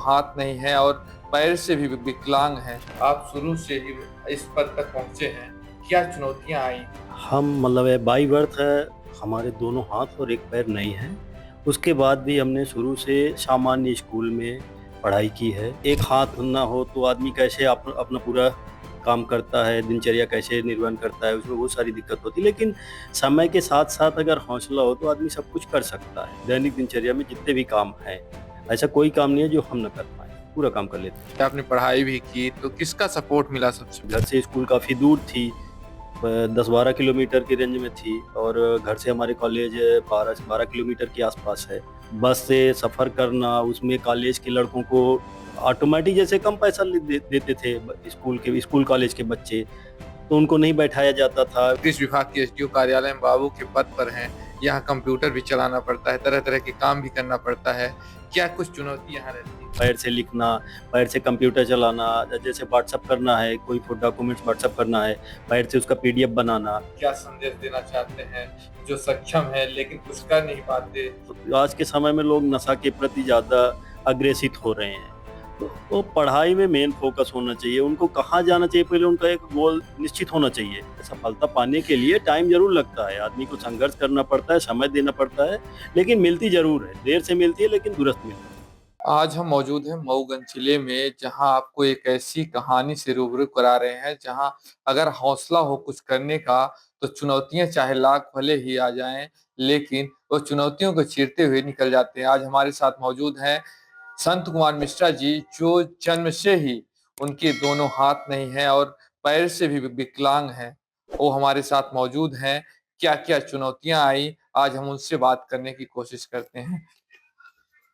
हाथ नहीं है और पैर से भी विकलांग हैं। आप शुरू से ही इस पद तक पहुँचे हैं। क्या चुनौतियाँ आई? हम बाई बर्थ है, हमारे दोनों हाथ और एक पैर नहीं है। उसके बाद भी हमने शुरू से सामान्य स्कूल में पढ़ाई की है। एक हाथ ना हो तो आदमी कैसे अपना पूरा काम करता है, दिनचर्या कैसे निर्वहन करता है, उसमें बहुत सारी दिक्कत होती है। लेकिन समय के साथ-साथ अगर हौसला हो तो आदमी सब कुछ कर सकता है। दैनिक दिनचर्या में जितने भी काम हैं, ऐसा कोई काम नहीं है जो हम ना कर पाएँ, पूरा काम कर लेते हैं। आपने पढ़ाई भी की, तो किसका सपोर्ट मिला सबसे घर पहले? से स्कूल काफ़ी दूर थी। 10-12 किलोमीटर की रेंज में थी और घर से हमारे कॉलेज 12 से 12 किलोमीटर के आसपास है। बस से सफ़र करना, उसमें कॉलेज के लड़कों को ऑटोमेटिक जैसे कम पैसा देते थे स्कूल कॉलेज के बच्चे, तो उनको नहीं बैठाया जाता था। कृषि विभाग के एसडीओ कार्यालय में बाबू के पद पर हैं। यहाँ कंप्यूटर भी चलाना पड़ता है, तरह-तरह के काम भी करना पड़ता है। क्या कुछ चुनौती यहाँ रहती है? पैर से लिखना, पैर से कंप्यूटर चलाना, जैसे व्हाट्सएप करना है, कोई डॉक्यूमेंट्स व्हाट्सएप करना है, पैर से उसका पीडीएफ बनाना। क्या संदेश देना चाहते हैं, जो सक्षम है लेकिन कुछ कर नहीं पाते? तो आज के समय में लोग नशा के प्रति ज़्यादा अग्रेसित हो रहे हैं। तो पढ़ाई में मेन फ़ोकस होना चाहिए। उनको कहाँ जाना चाहिए, पहले उनका एक गोल निश्चित होना चाहिए। सफलता पाने के लिए टाइम ज़रूर लगता है, आदमी को संघर्ष करना पड़ता है, समय देना पड़ता है, लेकिन मिलती ज़रूर है। देर से मिलती है लेकिन दुरुस्त मिलती है। आज हम मौजूद हैं मऊगंज जिले में, जहां आपको एक ऐसी कहानी से रूबरू करा रहे हैं जहां अगर हौसला हो कुछ करने का तो चुनौतियां चाहे लाख भले ही आ जाएं, लेकिन वो चुनौतियों को चीरते हुए निकल जाते हैं। आज हमारे साथ मौजूद हैं संत कुमार मिश्रा जी, जो जन्म से ही उनके दोनों हाथ नहीं हैं और पैर से भी विकलांग हैं। वो हमारे साथ मौजूद हैं। क्या क्या चुनौतियां आई, आज हम उनसे बात करने की कोशिश करते हैं।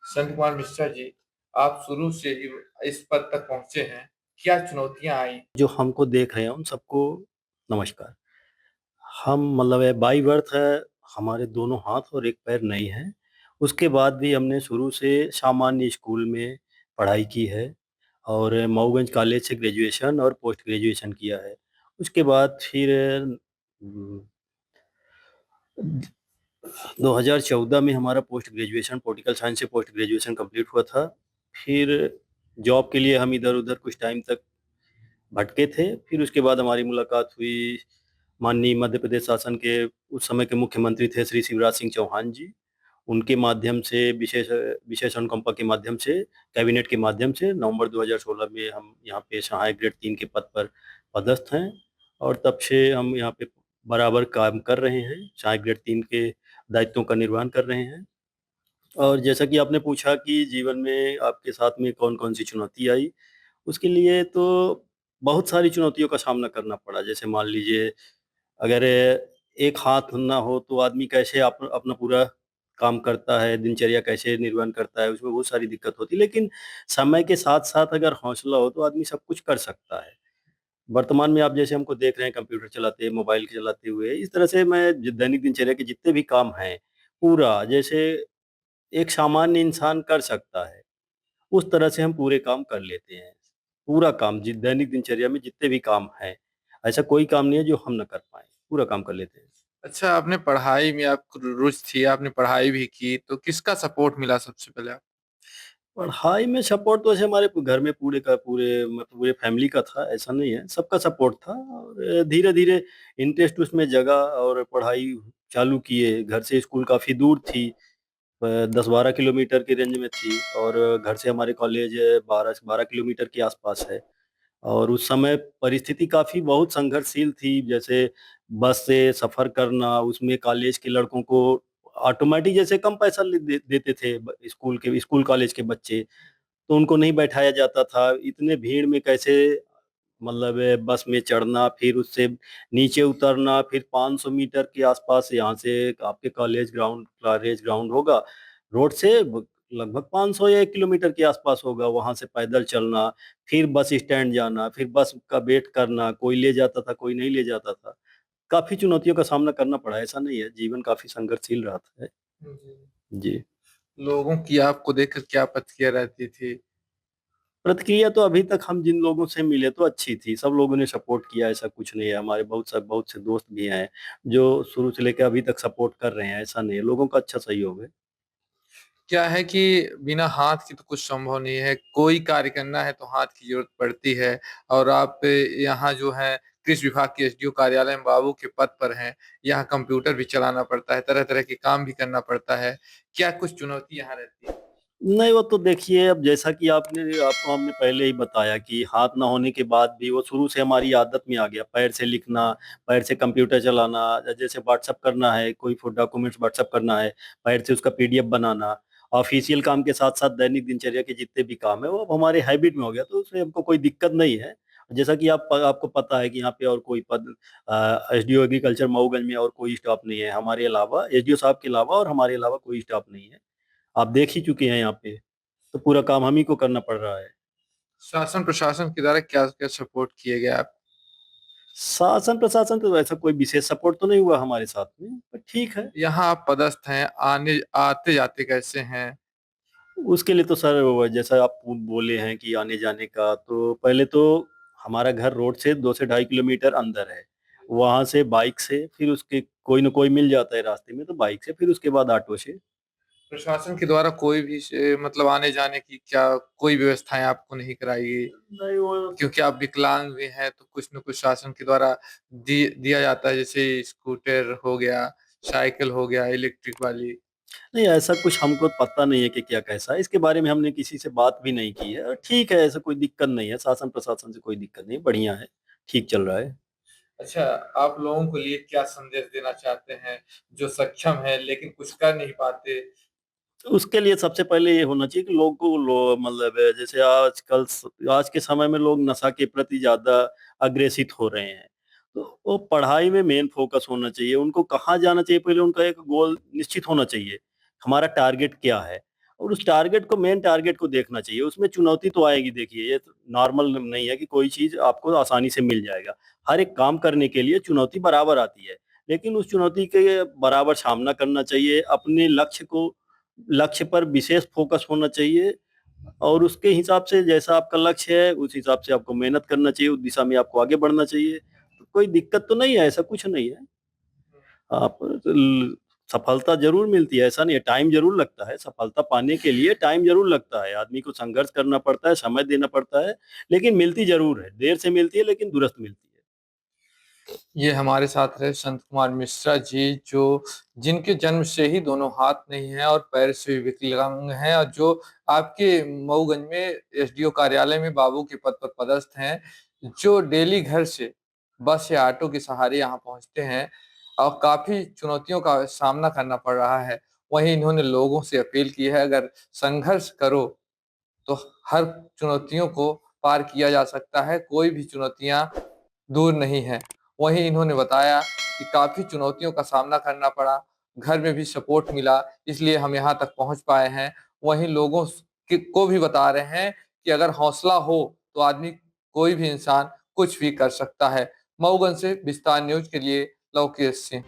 संत कुमार मिश्रा जी, आप शुरू से ही इस पद तक पहुँचे हैं। क्या चुनौतियाँ आई? जो हमको देख रहे हैं उन सबको नमस्कार। हम बाई बर्थ है, हमारे दोनों हाथ और एक पैर नहीं है। उसके बाद भी हमने शुरू से सामान्य स्कूल में पढ़ाई की है और मऊगंज कॉलेज से ग्रेजुएशन और पोस्ट ग्रेजुएशन किया है। उसके बाद फिर उम, 2014 में हमारा पोस्ट ग्रेजुएशन पॉलिटिकल साइंस से पोस्ट ग्रेजुएशन कंप्लीट हुआ था। फिर जॉब के लिए हम इधर-उधर कुछ टाइम तक भटके थे। फिर उसके बाद हमारी मुलाकात हुई माननीय मध्य प्रदेश शासन के उस समय के मुख्यमंत्री थे श्री शिवराज सिंह चौहान जी। उनके माध्यम से विशेष अनुकंपा के माध्यम से, कैबिनेट के माध्यम से नवंबर 2016 में हम यहाँ पे सहायक ग्रेड 3 के पद पर पदस्थ हैं और तब से हम यहाँ पे बराबर काम कर रहे हैं। सहायक ग्रेड 3 के दायित्वों का निर्वहन कर रहे हैं। और जैसा कि आपने पूछा कि जीवन में आपके साथ में कौन-कौन सी चुनौती आई, उसके लिए तो बहुत सारी चुनौतियों का सामना करना पड़ा। जैसे मान लीजिए अगर एक हाथ ना हो तो आदमी कैसे अपना पूरा काम करता है, दिनचर्या कैसे निर्वहन करता है, उसमें बहुत सारी दिक्कत होती है। लेकिन समय के साथ-साथ अगर हौसला हो तो आदमी सब कुछ कर सकता है। वर्तमान में आप जैसे हमको देख रहे हैं कंप्यूटर चलाते, मोबाइल चलाते हुए, इस तरह से मैं दैनिक दिनचर्या के जितने भी काम हैं, पूरा जैसे एक सामान्य इंसान कर सकता है, उस तरह से हम पूरे काम कर लेते हैं। पूरा काम दैनिक दिनचर्या में जितने भी काम हैं, ऐसा कोई काम नहीं है जो हम ना कर पाएँ, पूरा काम कर लेते हैं। अच्छा, आपने पढ़ाई में आपको रुचि थी, आपने पढ़ाई भी की, तो किसका सपोर्ट मिला सबसे पहले आप? पढ़ाई में सपोर्ट तो वैसे हमारे घर में पूरे का पूरे पूरे फैमिली का था, ऐसा नहीं है, सबका सपोर्ट था और धीरे-धीरे इंटरेस्ट उसमें जगा और पढ़ाई चालू किए। घर से स्कूल काफ़ी दूर थी, 10-12 किलोमीटर की रेंज में थी और घर से हमारे कॉलेज 12 से 12 किलोमीटर के आसपास है। और उस समय परिस्थिति काफ़ी बहुत संघर्षशील थी, जैसे बस से सफ़र करना, उसमें कॉलेज के लड़कों को ऑटोमेटिक जैसे कम पैसा देते थे स्कूल कॉलेज के बच्चे, तो उनको नहीं बैठाया जाता था। इतने भीड़ में कैसे बस में चढ़ना, फिर उससे नीचे उतरना, फिर 500 मीटर के आसपास यहाँ से आपके कॉलेज ग्राउंड होगा, रोड से लगभग 500 या 1 किलोमीटर के आसपास होगा, वहाँ से पैदल चलना, फिर बस स्टैंड जाना, फिर बस का वेट करना, कोई ले जाता था, कोई नहीं ले जाता था। काफ़ी चुनौतियों का सामना करना पड़ा, ऐसा नहीं है, जीवन काफ़ी संघर्षशील रहा है। जी। जी। लोगों की आपको देखकर क्या प्रतिक्रिया रहती थी? प्रतिक्रिया तो अभी तक हम जिन लोगों से मिले तो अच्छी थी, सब लोगों ने सपोर्ट किया, ऐसा कुछ नहीं है। हमारे बहुत से दोस्त भी हैं, जो शुरू से लेके अभी तक सपोर्ट कर रहे हैं, ऐसा नहीं है, लोगों का अच्छा सहयोग है। क्या है कि बिना हाथ की तो कुछ संभव नहीं है। कोई कार्य करना है तो हाथ की जरूरत पड़ती है। और आप यहाँ जो है कृषि विभाग के एसडीओ कार्यालय में बाबू के पद पर हैं। यहाँ कंप्यूटर भी चलाना पड़ता है, तरह तरह के काम भी करना पड़ता है। क्या कुछ चुनौती यहाँ रहती है? नहीं, वो तो देखिए, अब जैसा कि आपको हमने पहले ही बताया कि हाथ ना होने के बाद भी वो शुरू से हमारी आदत में आ गया, पैर से लिखना, पैर से कंप्यूटर चलाना, जैसे व्हाट्सअप करना है, कोई डॉक्यूमेंट्स व्हाट्सअप करना है, पैर से उसका पीडीएफ बनाना, ऑफिशियल काम के साथ साथ दैनिक दिनचर्या के जितने भी काम है वो अब हमारे हैबिट में हो गया, तो उसमें हमको कोई दिक्कत नहीं है। जैसा कि आपको पता है कि यहाँ पे और कोई पद एसडीओ एग्रीकल्चर मऊगंज में और कोई स्टाफ नहीं है हमारे अलावा, एसडीओ साहब के अलावा और हमारे अलावा कोई स्टाफ नहीं है। आप देख ही चुके हैं यहाँ पे, तो पूरा काम हम ही को करना पड़ रहा है। शासन प्रशासन के द्वारा क्या क्या सपोर्ट किए गए आप? शासन प्रशासन तो वैसा कोई विशेष सपोर्ट तो नहीं हुआ हमारे साथ में, पर ठीक है। यहाँ आप पदस्थ हैं, आने आते जाते कैसे हैं? उसके लिए तो सर जैसा आप बोले हैं कि आने जाने का, तो पहले तो हमारा घर रोड से 2 से 2.5 किलोमीटर अंदर है। वहां से बाइक से, फिर उसके कोई ना कोई मिल जाता है रास्ते में, तो बाइक से, फिर उसके बाद ऑटो से। प्रशासन के द्वारा कोई भी मतलब आने जाने की क्या कोई व्यवस्थाएं आपको नहीं कराई गई? नहीं वो क्योंकि आप विकलांग भी हैं तो कुछ न कुछ शासन के द्वारा दिया जाता है, जैसे स्कूटर हो गया, साइकिल हो गया इलेक्ट्रिक वाली। नहीं, ऐसा कुछ हमको पता नहीं है कि क्या कैसा है, इसके बारे में हमने किसी से बात भी नहीं की है, और ठीक है, ऐसा कोई दिक्कत नहीं है, शासन प्रशासन से कोई दिक्कत नहीं, बढ़िया है, ठीक चल रहा है। अच्छा, आप लोगों के लिए क्या संदेश देना चाहते हैं जो सक्षम है लेकिन कुछ कर नहीं पाते? तो उसके लिए सबसे पहले ये होना चाहिए कि लोग को मतलब जैसे आज के समय में लोग नशा के प्रति ज्यादा अग्रेसित हो रहे हैं, तो वो पढ़ाई में मेन फोकस होना चाहिए, उनको कहाँ जाना चाहिए, पहले उनका एक गोल निश्चित होना चाहिए, हमारा टारगेट क्या है, और उस टारगेट को, मेन टारगेट को देखना चाहिए। उसमें चुनौती तो आएगी, देखिए ये तो नॉर्मल नहीं है कि कोई चीज आपको आसानी से मिल जाएगा। हर एक काम करने के लिए चुनौती बराबर आती है, लेकिन उस चुनौती के बराबर सामना करना चाहिए, अपने लक्ष्य पर विशेष फोकस होना चाहिए, और उसके हिसाब से जैसा आपका लक्ष्य है उस हिसाब से आपको मेहनत करना चाहिए, उस दिशा में आपको आगे बढ़ना चाहिए, तो कोई दिक्कत तो नहीं है, ऐसा कुछ नहीं है। आप सफलता जरूर मिलती है, ऐसा नहीं है, टाइम जरूर लगता है, सफलता पाने के लिए टाइम जरूर लगता है, आदमी को संघर्ष करना पड़ता है, समय देना पड़ता है, लेकिन मिलती जरूर है, देर से मिलती है लेकिन दुरुस्त मिलती है। ये हमारे साथ रहे संत कुमार मिश्रा जी, जो जिनके जन्म से ही दोनों हाथ नहीं है और पैर से भी विकलांग हैं, और जो आपके मऊगंज में एसडीओ कार्यालय में बाबू के पद पर पदस्थ हैं, जो डेली घर से बस या ऑटो के सहारे यहाँ पहुंचते हैं और काफी चुनौतियों का सामना करना पड़ रहा है। वहीं इन्होंने लोगों से अपील की है, अगर संघर्ष करो तो हर चुनौतियों को पार किया जा सकता है, कोई भी चुनौतियां दूर नहीं है। वहीं इन्होंने बताया कि काफी चुनौतियों का सामना करना पड़ा, घर में भी सपोर्ट मिला, इसलिए हम यहाँ तक पहुँच पाए हैं। वहीं लोगों को भी बता रहे हैं कि अगर हौसला हो तो आदमी, कोई भी इंसान कुछ भी कर सकता है। मऊगंज से विस्तार न्यूज के लिए लवकेश सिंह।